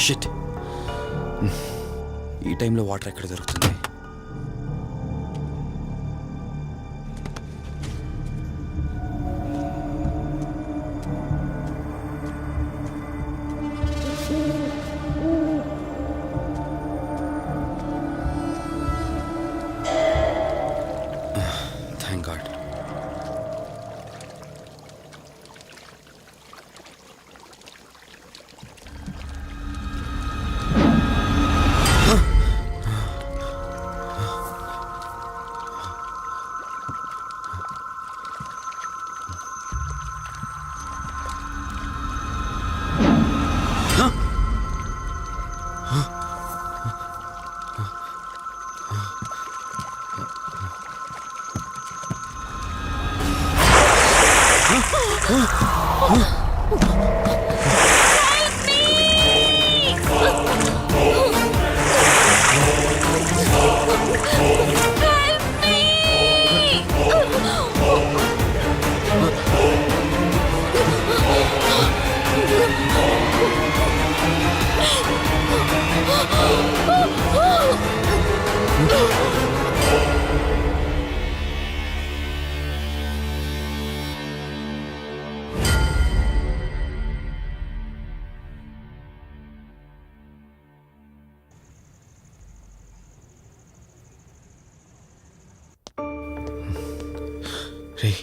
Shit, ఈ టైంలో water ఎక్కడ దొరుకుతుంది? Thank God.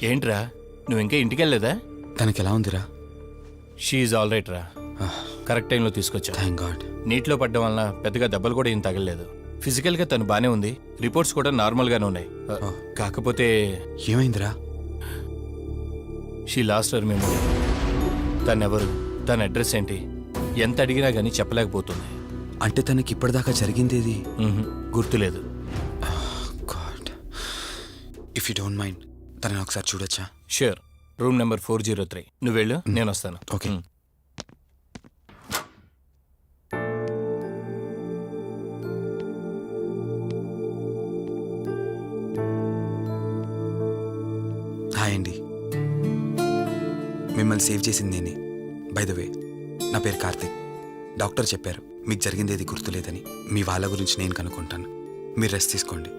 ఏంట్రా, నువ్వు ఇంకా ఇంటికి వెళ్ళలేదా? తనకి ఎలా ఉందిరా? షీఈ్ ఆల్ రైట్ రా. కరెక్ట్ టైంలో తీసుకొచ్చా. Thank God. నీటిలో పడ్డం వలన పెద్దగా దెబ్బలు కూడా ఏం తగలలేదు. ఫిజికల్గా తను బానే ఉంది, రిపోర్ట్స్ కూడా నార్మల్గానే ఉన్నాయి. కాకపోతే ఏమైందిరా? She lost her memory. తనెవరు, తన అడ్రస్ ఏంటి, ఎంత అడిగినా కానీ చెప్పలేకపోతుంది. అంటే తనకి ఇప్పటిదాకా జరిగిందేది గుర్తులేదు. God, if you don't mind తనని ఒకసారి చూడొచ్చా? షూర్. Room number 403. నువ్వు వెళ్ళు, నేను వస్తాను. ఓకే. హాయ్ అండి, మిమ్మల్ని సేవ్ చేసింది నేనే. బై ద వే, నా పేరు కార్తిక్. డాక్టర్ చెప్పారు మీకు జరిగిందేది గుర్తులేదని. మీ వాళ్ళ గురించి నేను కనుక్కుంటాను, మీరు రెస్ట్ తీసుకోండి.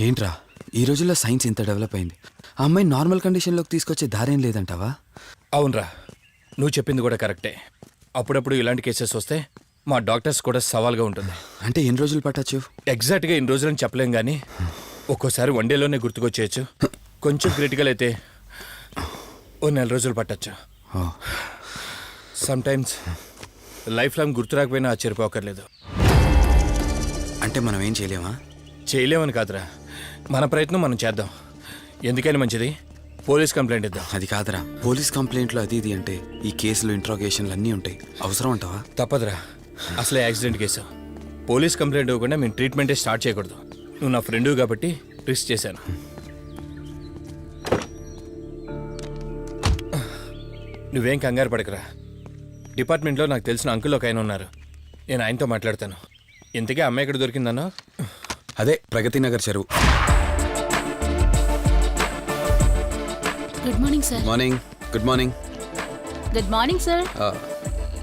ఏంట్రా, ఈ రోజుల్లో సైన్స్ ఇంత డెవలప్ అయింది, ఆ అమ్మాయి నార్మల్ కండిషన్లోకి తీసుకొచ్చే దారేం లేదంటావా? అవునరా, నువ్వు చెప్పింది కూడా కరెక్టే. అప్పుడప్పుడు ఇలాంటి కేసెస్ వస్తే మా డాక్టర్స్ కూడా సవాల్గా ఉంటుంది. అంటే ఎన్ని రోజులు పట్టచ్చు? ఎగ్జాక్ట్గా ఎన్ని రోజులని చెప్పలేం, కానీ ఒక్కోసారి వన్ డేలోనే గుర్తుకొచ్చేయచ్చు. కొంచెం క్రిటికల్ అయితే ఓ 4 రోజులు పట్టచ్చు. సమ్టైమ్స్ లైఫ్ లాంగ్ గుర్తు రాకపోయినా ఆశ్చర్యపోకర్లేదు. అంటే మనం ఏం చేయలేమా? చేయలేమని కాదురా, మన ప్రయత్నం మనం చేద్దాం. ఎందుకని మంచిది, పోలీస్ కంప్లైంట్ ఇద్దాం. అది కాదురా, పోలీస్ కంప్లైంట్లో అది ఇది అంటే ఈ కేసులు ఇంట్రాగేషన్లు అన్నీ ఉంటాయి. అవసరం అంటావా? తప్పదురా, అసలే యాక్సిడెంట్ కేసు. పోలీస్ కంప్లైంట్ ఇవ్వకుండా మేము ట్రీట్మెంటే స్టార్ట్ చేయకూడదు. నువ్వు నా ఫ్రెండ్ కాబట్టి రిస్క్ చేశాను. నువ్వేం కంగారు పడకరా. డిపార్ట్మెంట్లో నాకు తెలిసిన అంకుల్ ఒక ఆయన ఉన్నారు, నేను ఆయనతో మాట్లాడతాను. ఇంతకీ అమ్మాయి ఎక్కడ దొరికిందన్నా? అదే ప్రగతి నగర్ చెరువు. Good morning sir. Morning. Good morning. Good morning sir.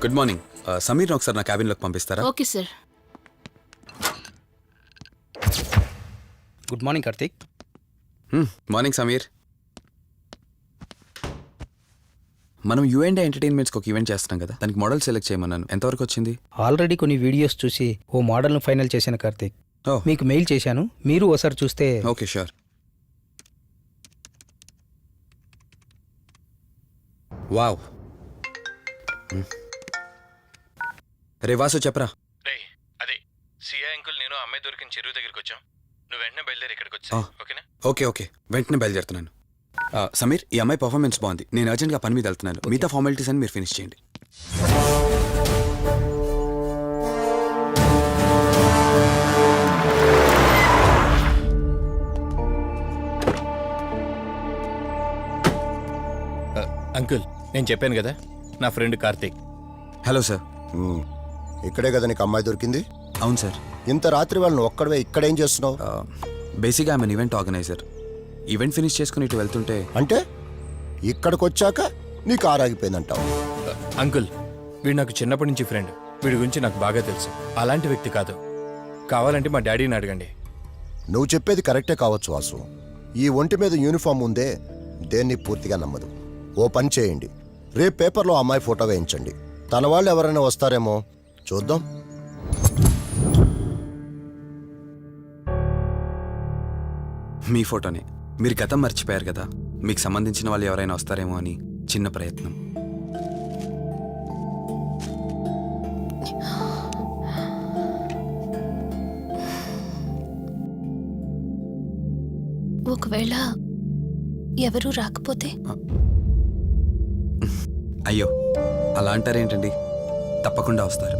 Good morning. సమీర్ని ఒకసారి నా క్యాబిన్లోకి పంపిస్తారా? Okay sir. Good morning Karthik. Morning Sameer. మనం యూఎండే ఎంటర్టైన్మెంట్స్కి ఒక ఈవెంట్ చేస్తున్నాం కదా, దానికి మోడల్ సెలెక్ట్ చేయమన్నాను. ఎంతవరకు వచ్చింది? ఆల్రెడీ కొన్ని వీడియోస్ చూసి ఓ మోడల్ను ఫైనల్ చేశాను కార్తీక్. ఓ మీకు మెయిల్ చేశాను, మీరు ఒకసారి చూస్తే. Okay sure. వావ్. రే వాసు చెప్పరా. రే అదే సిఐ అంకుల్ నేను ఆ అమ్మాయి దొరికిన చెరువు దగ్గరికి వచ్చాం. నువ్వు వెంటనే బయలుదేరి ఇక్కడికి వచ్చా, ఓకేనా? ఓకే వెంటనే బయలుదేరుతున్నాను. సమీర్, ఈ అమ్మాయి పర్ఫార్మెన్స్ బాగుంది. నేను అర్జెంట్గా పని మీద వెళ్తున్నాను. మిగతా ఫార్మాలిటీస్ అని మీరు ఫినిష్ చేయండి. అంకుల్ నేను చెప్పాను కదా, నా ఫ్రెండ్ కార్తీక్. Hello sir. ఇక్కడే కదా నీకు అమ్మాయి దొరికింది? అవును సార్. ఇంత రాత్రి వాళ్ళని ఒక్కడవే ఇక్కడేం చేస్తున్నావు? బేసిక్గా I'm event organiser. Event finish చేసుకుని ఇటు వెళ్తుంటే అంటే ఇక్కడికి వచ్చాక నీ కారు ఆగిపోయిందంటావు? అంకుల్ వీడు నాకు చిన్నప్పటి నుంచి ఫ్రెండ్. వీడి గురించి నాకు బాగా తెలుసు. అలాంటి వ్యక్తి కాదు. కావాలంటే మా డాడీని అడగండి. నువ్వు చెప్పేది కరెక్టే కావచ్చు వాసు. ఈ ఒంటి మీద యూనిఫామ్ ఉందే దేన్ని పూర్తిగా నమ్మదు. ఓ పని చేయండి, రేపు పేపర్లో అమ్మాయి ఫోటో వేయించండి. తన వాళ్ళు ఎవరైనా వస్తారేమో చూద్దాం. మీ ఫోటోనే. మీరు గతం మర్చిపోయారు కదా, మీకు సంబంధించిన వాళ్ళు ఎవరైనా వస్తారేమో అని చిన్న ప్రయత్నం. ఒకవేళ ఎవరూ రాకపోతే? అయ్యో అలా అంటారేంటండి, తప్పకుండా వస్తారు.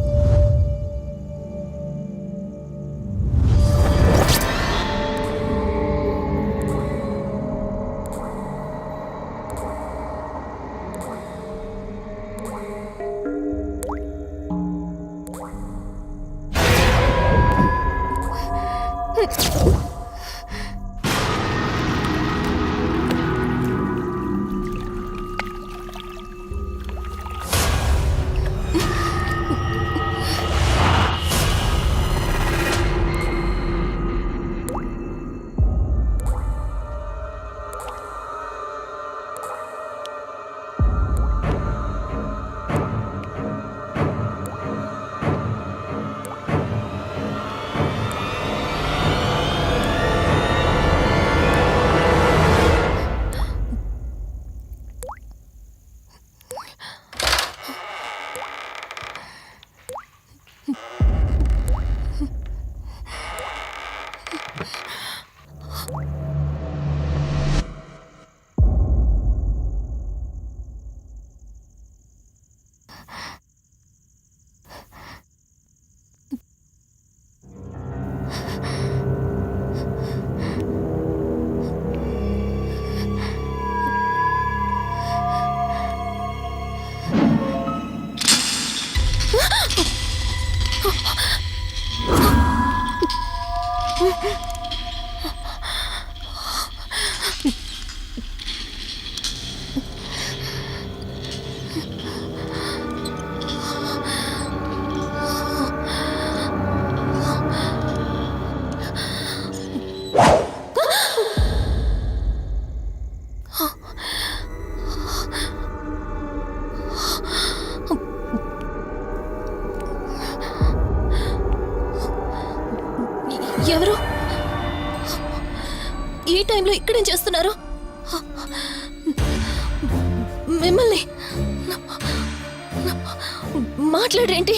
ఎవరు ఈ టైంలో ఇక్కడేం చేస్తున్నారు? మిమ్మల్ని మాట్లాడేంటి?